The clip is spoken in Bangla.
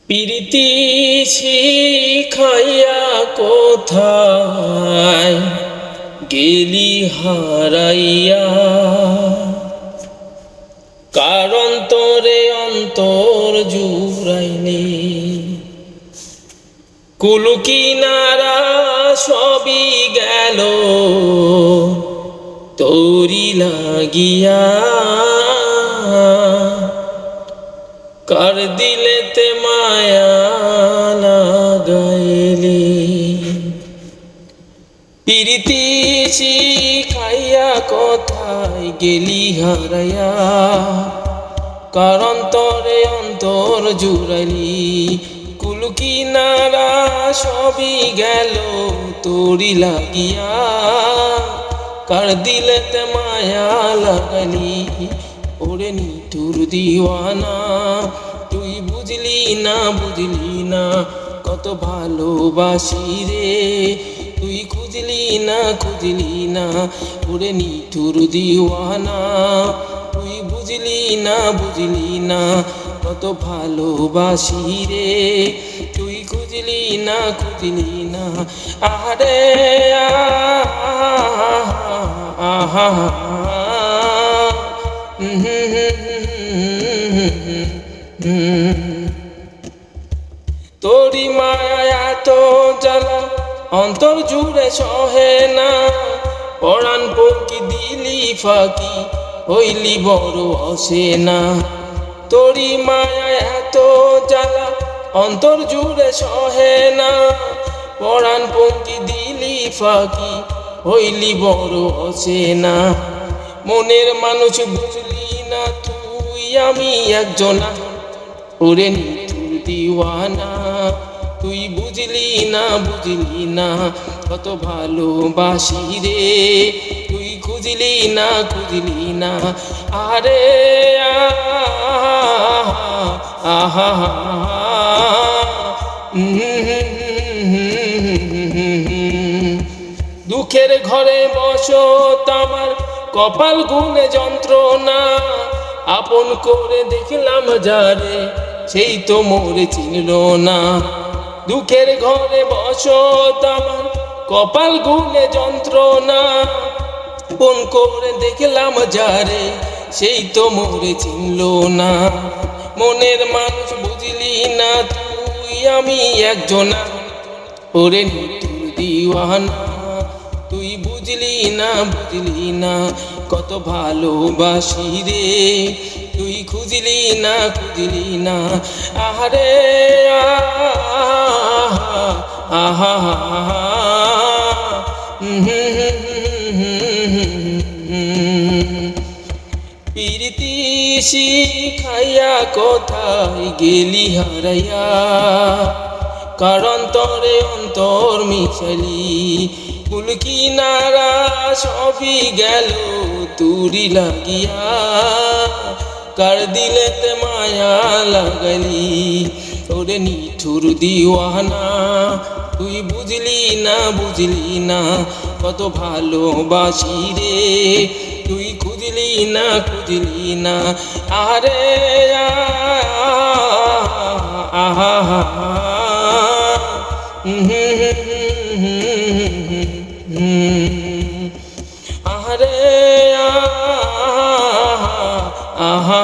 প্রীতি শিখাইয়া কোথায় গেলি হারাইয়া, কারণ তোরে অন্তর জুড়াইনি। কুল কিনারা সবই গেল তোরি লাগিয়া, কার দিলেতে মায়া লাগাইলি। প্রীতি শিখাইয়া কোথায় গেলি হারাইয়া, কারণ তোরে অন্তর জুড়াইলি। কুল কিনারা সবই গেল তোরি লাগিয়া, কার দিলেতে মায়া লাগাইলি। ওরে নিঠুর দিওয়ানা, তুই বুঝলি না বুঝলি না কত ভালোবাসি রে, তুই খুঁজলি না খুঁজলি না। ওরে নিঠুর দিওয়ানা, তুই বুঝলি না বুঝলি না কত ভালোবাসি রে, তুই খুঁজলি না খুঁজলি না। আরে আহা তোরি মায়া তো জ্বালা অন্তর জুড়ে সহে না, পরাণ পঙ্কি দিলি ফাঁকি হইলি বড় অসেনা। তোরি মায়া এত জ্বালা অন্তর জুড়ে সহে না, পরাণ পঙ্কি দিলি ফাঁকি হইলি বড় অসেনা। মনের মানুষ বুঝলি না তুই আমি একজনা, ওরে নিঠুর দিওয়ানা, তুই বুঝলি না বুঝলি না কত ভালোবাসি রে, তুই খুঁজলি না খুঁজলি না। আরে আহা দুঃখের ঘরে বসত আমার কপাল গুনে যন্ত্রণা, আপন করে দেখলাম যারে সেই তো মোরে চিনল না। দুঃখের ঘরে বসত আমার কপাল গুনে যন্ত্রণা, আপন করে দেখলাম যারে সেই তো মোরে চিনল না। মনের মানুষ বুঝলি না তুই আমি একজনা, ওরে নিঠুর দিওয়ানা, তুই বুঝলি না বুঝলি না কত ভালোবাসি রে, তুই খুঁজলি না খুঁজলি না। আরে আহা প্রীতি শিখাইয়া কোথায় গেলি হারাইয়া, কারণ তোরে অন্তর মিশালি। কুল কিনারা সবই গেল তুরি লাগিয়া, কার দিলেতে মায়া লাগালি। ওরে নিঠুর দিওয়ানা, তুই বুঝলি না বুঝলি না কত ভালোবাসি রে, তুই খুঁজলি না খুঁজলি না। আরে আহা আরে আহা